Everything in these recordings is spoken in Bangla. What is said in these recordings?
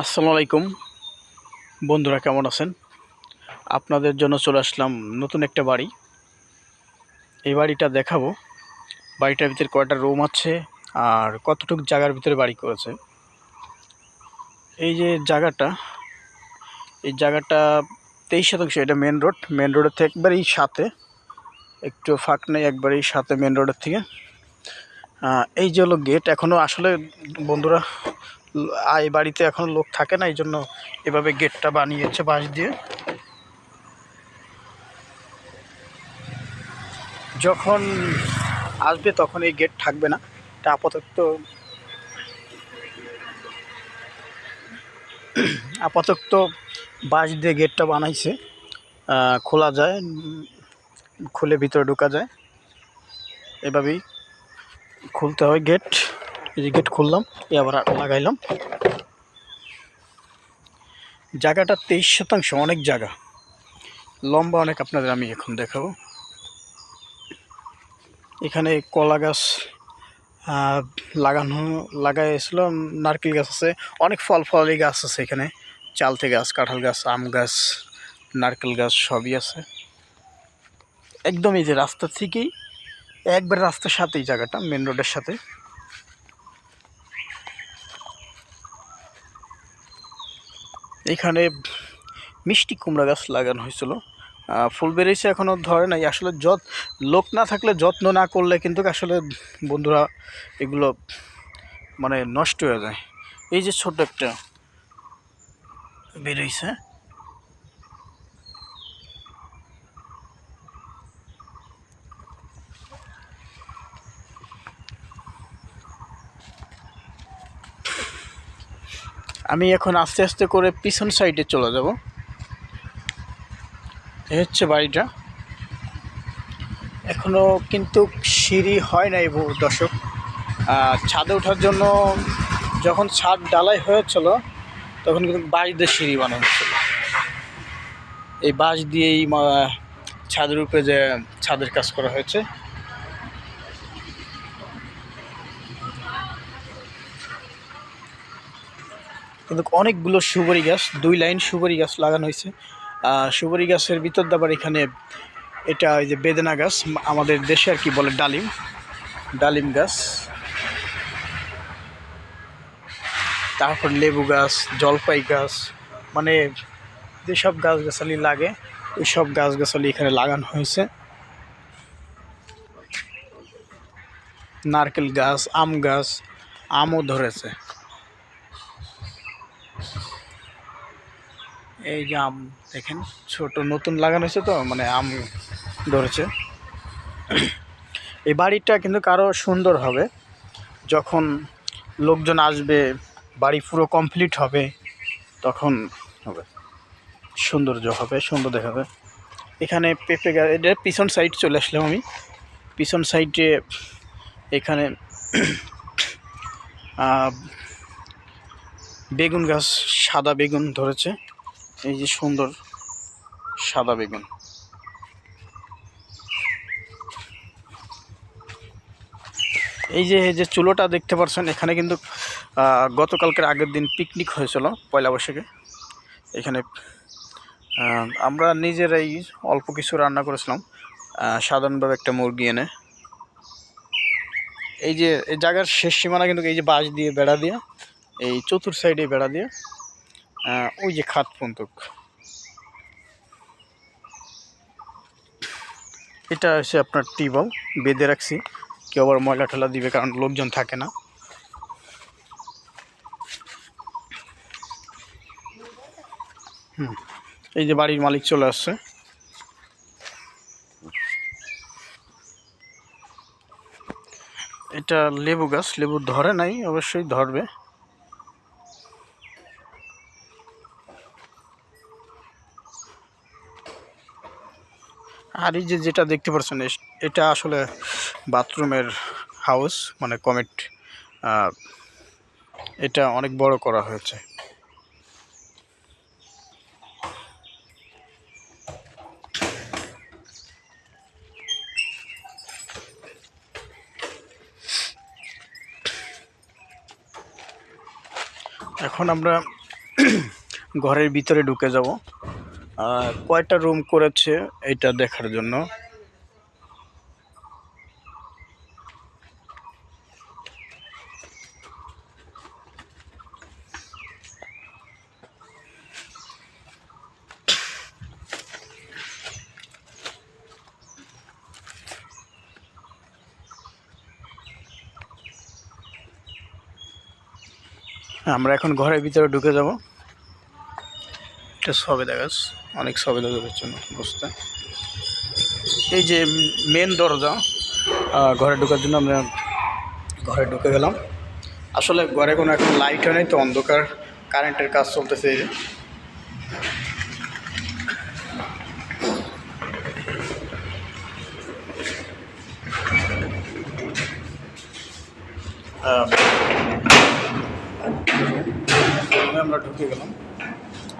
আসসালামু আলাইকুম বন্ধুরা, কেমন আছেন? আপনাদের জন্য চলে আসলাম নতুন একটা বাড়ি। এই বাড়িটা দেখাবো। বাড়িটার ভিতরে কয়টা রুম আছে আর কতটুকু জায়গার ভিতরে বাড়ি করেছে। এই যে জায়গাটা, এই জায়গাটা 23 শতাংশ। এটা মেন রোডের থেকে একবারেই সাথে, একটু ফাঁক নেই, একবারেই সাথে মেন রোডের থেকে। এই যে হলো গেট। এখনও আসলে বন্ধুরা এই বাড়িতে এখনও লোক থাকে না, এই জন্য এভাবে গেটটা বানিয়েছে বাঁশ দিয়ে। যখন আসবে তখন এই গেট থাকবে না। এটা আপাতত বাঁশ দিয়ে গেটটা বানাইছে। খোলা যায়, খুলে ভিতরে ঢোকা যায়। এভাবেই খুলতে হয় গেট। এই যে গেট খুললাম, আবার লাগাইলাম। জায়গাটা 23 শতাংশ, অনেক জায়গা, লম্বা অনেক। আপনাদের আমি এখন দেখাবো। এখানে কলা গাছ লাগাইছিল, নারকেল গাছ আছে, অনেক ফলালি গাছ আছে এখানে। চালতে গাছ, কাঁঠাল গাছ, আম গাছ, নারকেল গাছ সবই আছে। একদম এই যে রাস্তা থেকেই, একবার রাস্তার সাথেই জায়গাটা, মেন রোডের সাথে। এখানে মিষ্টি কুমড়া গাছ লাগানো হয়েছিল, ফুল বেরিয়েছে, এখনও ধরে নাই। আসলে লোক না থাকলে, যত্ন না করলে কিন্তু আসলে বন্ধুরা এগুলো মানে নষ্ট হয়ে যায়। এই যে ছোট একটা বেরিয়েছে। আমি এখন আস্তে আস্তে করে পিছন সাইডে চলে যাব। এই হচ্ছে বাড়িটা। এখনো কিন্তু সিঁড়ি হয় নাই দর্শক। ছাদে ওঠার জন্য যখন ছাদ ঢালাই হয়েছিল, তখন কিন্তু বাঁশ দিয়ে সিঁড়ি বানানো হয়েছিল। এই বাঁশ দিয়েই ছাদের উপরে যে ছাদের কাজ করা হয়েছে। কিন্তু অনেকগুলো সুপারি গাছ, 2 লাইন সুপারি গাছ লাগানো হয়েছে। সুপারি গাছের ভিতর আবার এখানে এটা ওই যে বেদেনা গাছ, আমাদের দেশে আর কি বলে ডালিম, ডালিম গাছ। তারপর লেবু গাছ, জলপাই গাছ, মানে যেসব গাছগাছালি লাগে ওই সব গাছগাছালি এখানে লাগানো হয়েছে। নারকেল গাছ, আম গাছ, আমও ধরেছে। এই যে আম দেখেন, ছোট নতুন লাগানো হয়েছে তো, মানে আম ধরেছে। এই বাড়িটা কিন্তু আরও সুন্দর হবে যখন লোকজন আসবে, বাড়ি পুরো কমপ্লিট হবে, তখন হবে সৌন্দর্য হবে, সুন্দর দেখাবে। এখানে পেঁপে গাছ, এটা পিছন সাইড চলে আসলাম আমি। পিছন সাইডে এখানে বেগুন গাছ, সাদা বেগুন ধরেছে। এই যে সুন্দর সাদা বেগুন। এই যে চুলোটা দেখতে পাচ্ছেন, এখানে কিন্তু গতকালকের আগের দিন পিকনিক হয়েছিল, পয়লা বৈশাখে। এখানে আমরা নিজেরাই অল্প কিছু রান্না করেছিলাম, সাধারণভাবে একটা মুরগি এনে। এই যে এই জায়গার শেষ সীমানা কিন্তু এই যে বাঁশ দিয়ে বেড়া দিয়ে, এই চতুর সাইডে বেড়া দিয়ে, ওই যে খাট পন্তক। এটা হচ্ছে আপনার টিউবওয়েল, বেঁধে রাখছি, কেউ আবার ময়লা ঠেলা দিবে, কারণ লোকজন থাকে না। এই যে বাড়ির মালিক চলে আসছে। এটা লেবু গাছ, লেবু ধরে নাই, অবশ্যই ধরবে। আর এই যে যেটা দেখতে পাচ্ছেন, এটা আসলে বাথরুমের হাউস, মানে কমেট। এটা অনেক বড় করা হয়েছে। এখন আমরা ঘরের ভিতরে ঢুকে যাব কয়টা রুম করেছে এটা দেখার জন্য। আমরা এখন ঘরের ভিতরে ঢুকে যাব। এটা সবেদা গাছ, অনেক সবেদা গাছের জন্য বসতে। এই যে মেন দরজা, ঘরে ঢোকার জন্য আমরা ঘরে ঢুকে গেলাম। আসলে ঘরে কোনো এখন লাইটও নেই, তো অন্ধকার, কারেন্টের কাজ চলতেছে। এই যে আমরা ঢুকে গেলাম।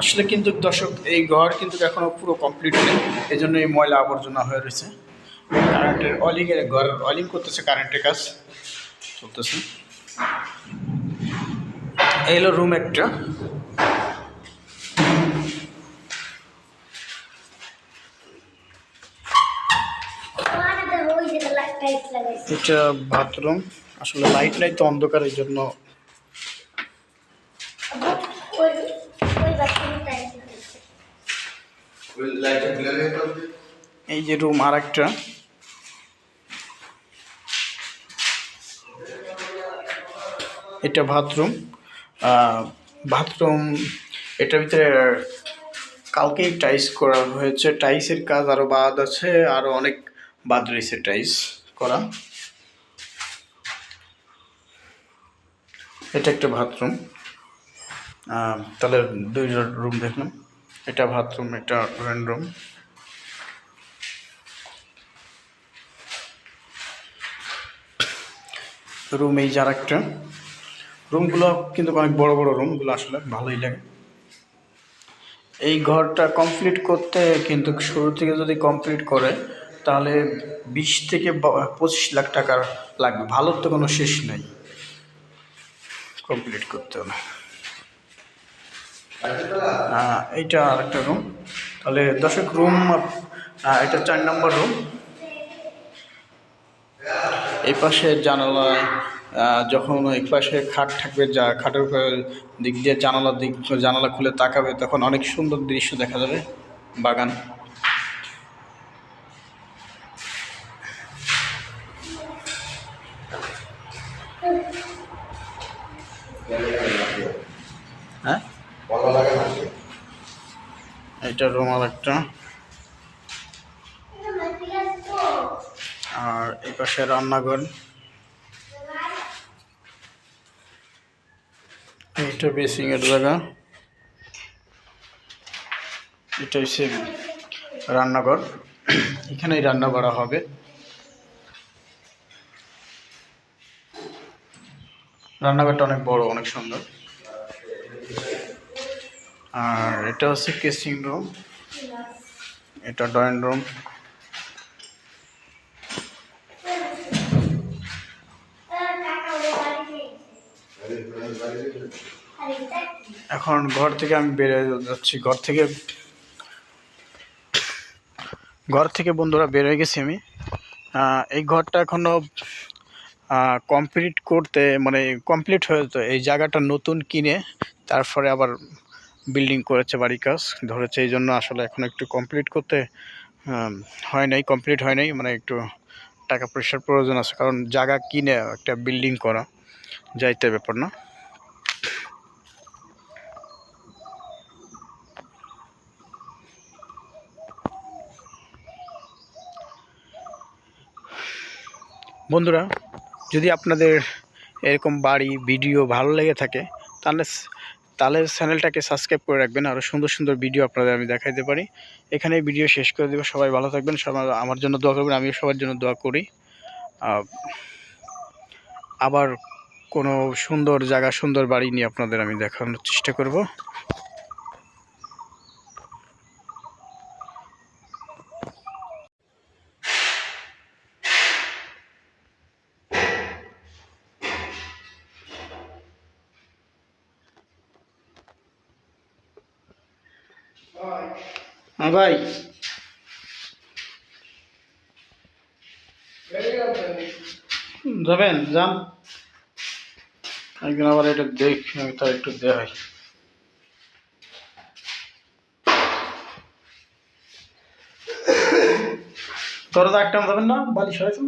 আসলে কিন্তু দর্শক, এই ঘর কিন্তু এখনো পুরো কমপ্লিট নেই, এই জন্য এই ময়লা আবর্জনা হয়ে রয়েছে। কারেন্টের অয়েলিংয়ের ঘর, অয়েলিং করতেছে, কারেন্টের কাজ চলতেছে। এই হলো রুম একটা। এটা বাথরুম, আসলে লাইট নাই তো অন্ধকার, এই জন্য। এই যে রুম আর একটা, এটা বাথরুম। বাথরুম এটার ভিতরে কালকেই টাইলস করা হয়েছে, টাইলসের কাজ আরও বাদ আছে, আরও অনেক বাদ রয়েছে টাইলস করা। এটা একটা বাথরুম। তাহলে দুইটা রুম দেখলাম, এটা বাথরুম, এটা ড্রয়িং রুম। রুম এই যার একটা, রুমগুলো কিন্তু অনেক বড় বড় রুমগুলো, আসলে ভালোই লাগে। এই ঘরটা কমপ্লিট করতে কিন্তু শুরু থেকে যদি কমপ্লিট করে তাহলে 20 থেকে 25 লাখ টাকার লাগবে, ভালোর তো কোনো শেষ নেই কমপ্লিট করতে হলে। এইটা আরেকটা রুম। তাহলে দর্শক, রুম এটা 4 নম্বর রুম। এই পাশে জানালায় যখন এই পাশে খাট থাকবে, যা খাটের উপরে দিক দিয়ে জানালা খুলে তাকাবে, তখন অনেক সুন্দর দৃশ্য দেখা যাবে, বাগান। হ্যাঁ, এটা রুম আর একটা। আর এই পাশে রান্নাঘর, এইটা বেসিং এর জায়গা, এটা হচ্ছে রান্নাঘর, এখানেই রান্না করা হবে। রান্নাঘরটা অনেক বড়, অনেক সুন্দর। আর এটা হচ্ছে কেসিং রুম, এটা ড্রয়িং রুম। এখন ঘর থেকে আমি বেরিয়ে যাচ্ছি, ঘর থেকে বন্ধুরা বের হয়ে গেছি আমি। এই ঘরটা এখনো কমপ্লিট করতে, মানে কমপ্লিট হয়েছে, এই জায়গাটা নতুন কিনে তারপরে আবার বিল্ডিং করেছে, বাড়ির কাজ ধরেছে, এই জন্য আসলে এখন একটু কমপ্লিট করতে কমপ্লিট হয় নাই, মানে একটু টাকা পয়সার প্রয়োজন আছে, কারণ জায়গা কিনে একটা বিল্ডিং করা যাইতে ব্যাপার না। বন্ধুরা, যদি আপনাদের এরকম বাড়ি ভিডিও ভালো লেগে থাকে তাহলে তাহলে চ্যানেলটাকে সাবস্ক্রাইব করে রাখবেন, আরও সুন্দর সুন্দর ভিডিও আপনাদের আমি দেখাইতে পারি। এখানে ভিডিও শেষ করে দেবো। সবাই ভালো থাকবেন, সবাই আমার জন্য দোয়া করবেন, আমিও সবার জন্য দোয়া করি। আবার কোনো সুন্দর জায়গা, সুন্দর বাড়ি নিয়ে আপনাদের আমি দেখানোর চেষ্টা করব। হ্যাঁ ভাই, যাবেন? যান, একদিন আবার এটা দেখ, আমি তার একটু দেখাই। তোরা তো একটা যাবেন না, বালিশ হয়েছে।